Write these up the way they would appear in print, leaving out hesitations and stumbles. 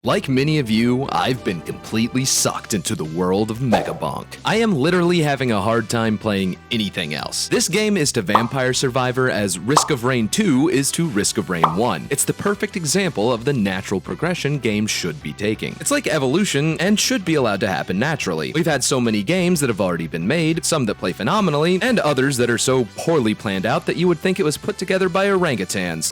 Like many of you, I've been completely sucked into the world of Megabonk. I am literally having a hard time playing anything else. This game is to Vampire Survivor as Risk of Rain 2 is to Risk of Rain 1. It's the perfect example of the natural progression games should be taking. It's like evolution and should be allowed to happen naturally. We've had so many games that have already been made, some that play phenomenally, and others that are so poorly planned out that you would think it was put together by orangutans.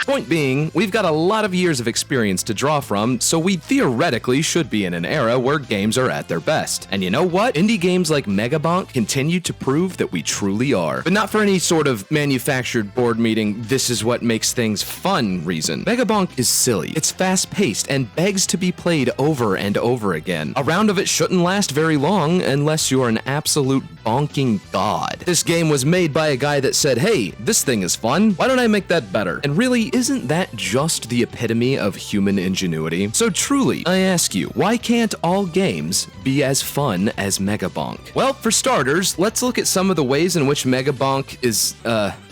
Point being, we've got a lot of years of experience to draw from, so we theoretically should be in an era where games are at their best. And you know what? Indie games like Megabonk continue to prove that we truly are. But not for any sort of manufactured board meeting, this is what makes things fun reason. Megabonk is silly, it's fast-paced, and begs to be played over and over again. A round of it shouldn't last very long unless you're an absolute bonking god. This game was made by a guy that said, hey, this thing is fun, why don't I make that better? And really, isn't that just the epitome of human ingenuity? So truly, I ask you, why can't all games be as fun as Megabonk? Well, for starters, let's look at some of the ways in which Megabonk is,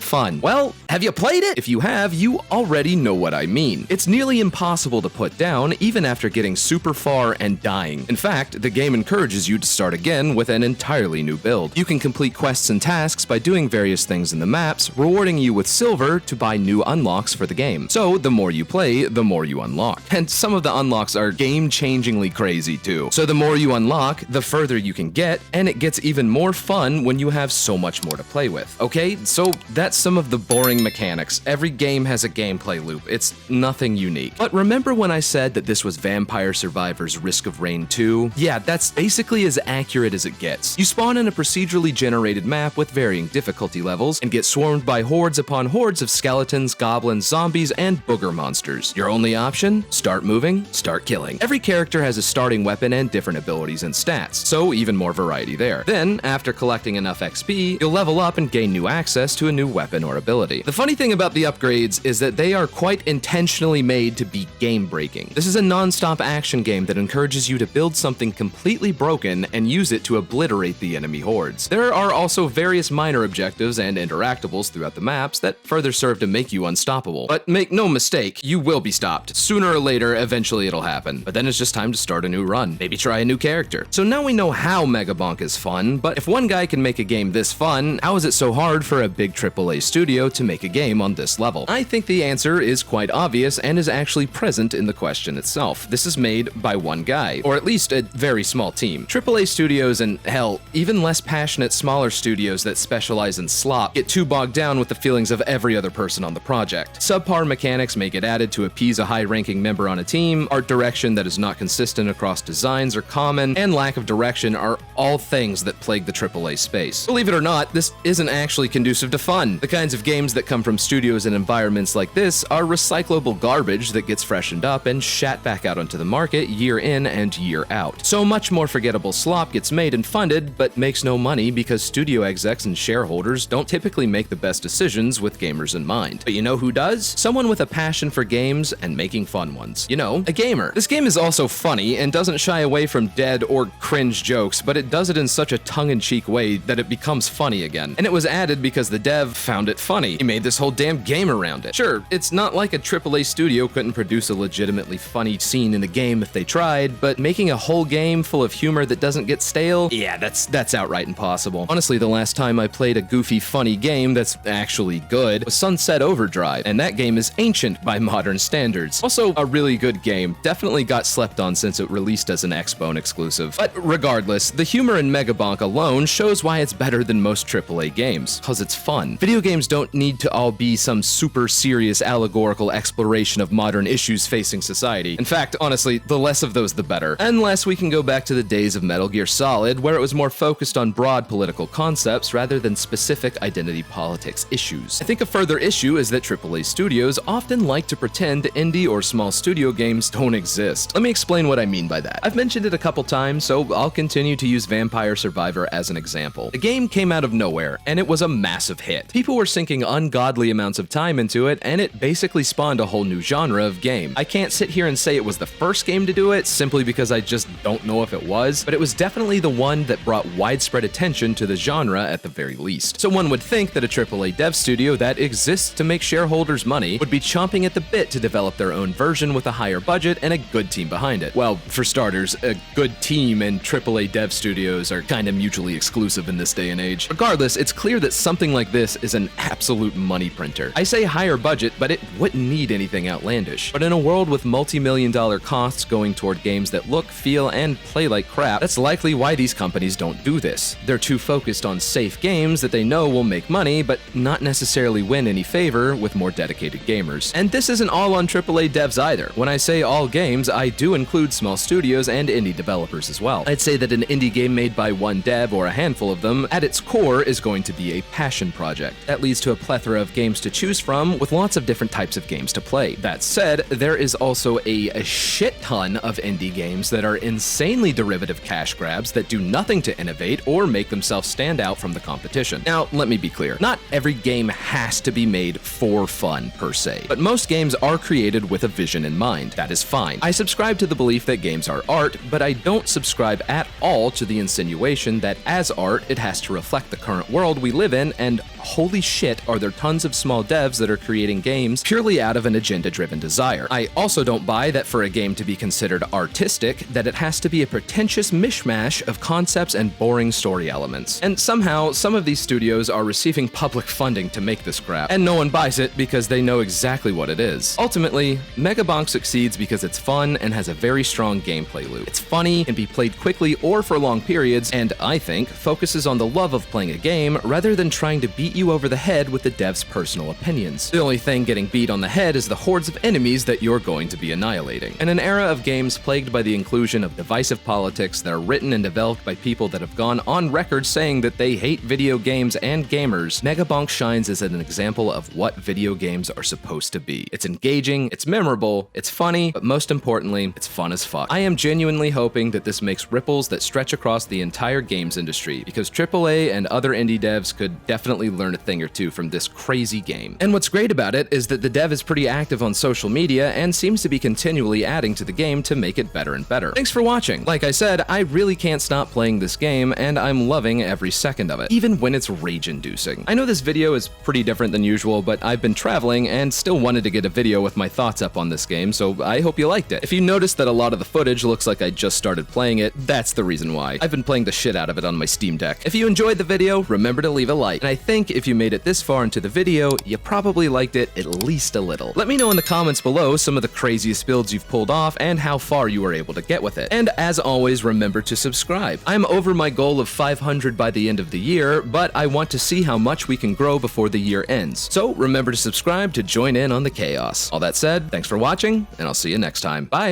fun. Well, have you played it? If you have, you already know what I mean. It's nearly impossible to put down, even after getting super far and dying. In fact, the game encourages you to start again with an entirely new build. You can complete quests and tasks by doing various things in the maps, rewarding you with silver to buy new unlocks for the game. So, the more you play, the more you unlock. And some of the unlocks are game-changingly crazy too. So the more you unlock, the further you can get, and it gets even more fun when you have so much more to play with. Okay, so that's some of the boring mechanics. Every game has a gameplay loop. It's nothing unique. But remember when I said that this was Vampire Survivor's Risk of Rain 2? Yeah, that's basically as accurate as it gets. You spawn in a procedurally generated map with varying difficulty levels and get swarmed by hordes upon hordes of skeletons, goblins, zombies, and booger monsters. Your only option? Start moving, start killing. Every character has a starting weapon and different abilities and stats, so even more variety there. Then, after collecting enough XP, you'll level up and gain new access to a new weapon or ability. The funny thing about the upgrades is that they are quite intentionally made to be game-breaking. This is a non-stop action game that encourages you to build something completely broken and use it to obliterate the enemy hordes. There are also various minor objectives and interactables throughout the maps that further serve to make you unstoppable. But make no mistake, you will be stopped. Sooner or later, eventually it'll happen. But then it's just time to start a new run. Maybe try a new character. So now we know how Megabonk is fun, but if one guy can make a game this fun, how is it so hard for a big AAA studio to make a game on this level? I think the answer is quite obvious and is actually present in the question itself. This is made by one guy, or at least a very small team. AAA studios and, hell, even less passionate smaller studios that specialize in slop get too bogged down with the feelings of every other person on the project. Subpar mechanics may get added to appease a high-ranking member on a team, art direction that is not consistent across designs are common, and lack of direction are all things that plague the AAA space. Believe it or not, this isn't actually conducive to fun. The kinds of games that come from studios and environments like this are recyclable garbage that gets freshened up and shat back out onto the market year in and year out. So much more forgettable slop gets made and funded, but makes no money because studio execs and shareholders don't typically make the best decisions with gamers in mind. But you know who does? Someone with a passion for games and making fun ones. You know, a gamer. This game is also funny and doesn't shy away from dead or cringe jokes, but it does it in such a tongue-in-cheek way that it becomes funny again. And it was added because the dev found it funny. He made this whole damn game around it. Sure, it's not like a AAA studio couldn't produce a legitimately funny scene in the game if they tried, but making a whole game full of humor that doesn't get stale? Yeah, that's outright impossible. Honestly, the last time I played a goofy, funny game that's actually good was Sunset Overdrive, and that game is ancient by modern standards. Also, a really good game. Definitely got slept on since it released as an Xbone exclusive. But regardless, the humor in Megabonk alone shows why it's better than most AAA games, cause it's fun. Video games don't need to all be some super serious allegorical exploration of modern issues facing society. In fact, honestly, the less of those the better. Unless we can go back to the days of Metal Gear Solid, where it was more focused on broad political concepts rather than specific identity politics issues. I think a further issue is that AAA studios often like to pretend indie or small studio games don't exist. Let me explain what I mean by that. I've mentioned it a couple times, so I'll continue to use Vampire Survivor as an example. The game came out of nowhere, and it was a massive hit. People were sinking ungodly amounts of time into it, and it basically spawned a whole new genre of game. I can't sit here and say it was the first game to do it, simply because I just don't know if it was, but it was definitely the one that brought widespread attention to the genre at the very least. So one would think that a AAA dev studio that exists to make shareholders money money, would be chomping at the bit to develop their own version with a higher budget and a good team behind it. Well, for starters, a good team and AAA dev studios are kinda mutually exclusive in this day and age. Regardless, it's clear that something like this is an absolute money printer. I say higher budget, but it wouldn't need anything outlandish. But in a world with multi-million-dollar costs going toward games that look, feel, and play like crap, that's likely why these companies don't do this. They're too focused on safe games that they know will make money, but not necessarily win any favor with more dedicated gamers. And this isn't all on AAA devs either. When I say all games, I do include small studios and indie developers as well. I'd say that an indie game made by one dev or a handful of them, at its core, is going to be a passion project. That leads to a plethora of games to choose from, with lots of different types of games to play. That said, there is also a shit ton of indie games that are insanely derivative cash grabs that do nothing to innovate or make themselves stand out from the competition. Now, let me be clear. Not every game has to be made for fun, per se, but most games are created with a vision in mind. That is fine. I subscribe to the belief that games are art, but I don't subscribe at all to the insinuation that as art, it has to reflect the current world we live in, and holy shit, are there tons of small devs that are creating games purely out of an agenda-driven desire. I also don't buy that for a game to be considered artistic, that it has to be a pretentious mishmash of concepts and boring story elements. And somehow, some of these studios are receiving public funding to make this crap, and no one buys it because they know exactly what it is. Ultimately, Megabonk succeeds because it's fun and has a very strong gameplay loop. It's funny, can be played quickly or for long periods, and I think focuses on the love of playing a game rather than trying to beat you over the head with the dev's personal opinions. The only thing getting beat on the head is the hordes of enemies that you're going to be annihilating. In an era of games plagued by the inclusion of divisive politics that are written and developed by people that have gone on record saying that they hate video games and gamers, Megabonk shines as an example of what video games are supposed to be. It's engaging, it's memorable, it's funny, but most importantly, it's fun as fuck. I am genuinely hoping that this makes ripples that stretch across the entire games industry, because AAA and other indie devs could definitely learn a thing or two from this crazy game. And what's great about it is that the dev is pretty active on social media and seems to be continually adding to the game to make it better and better. Thanks for watching. Like I said, I really can't stop playing this game, and I'm loving every second of it, even when it's rage-inducing. I know this video is pretty different than usual, but I've been traveling and still wanted to get a video with my thoughts up on this game, so I hope you liked it. If you noticed that a lot of the footage looks like I just started playing it, that's the reason why. I've been playing the shit out of it on my Steam Deck. If you enjoyed the video, remember to leave a like, and I think if you made it this far into the video, you probably liked it at least a little. Let me know in the comments below some of the craziest builds you've pulled off and how far you were able to get with it. And as always, remember to subscribe. I'm over my goal of 500 by the end of the year, but I want to see how much we can grow before the year ends. So remember to subscribe to join in on the chaos. All that said, thanks for watching, and I'll see you next time. Bye!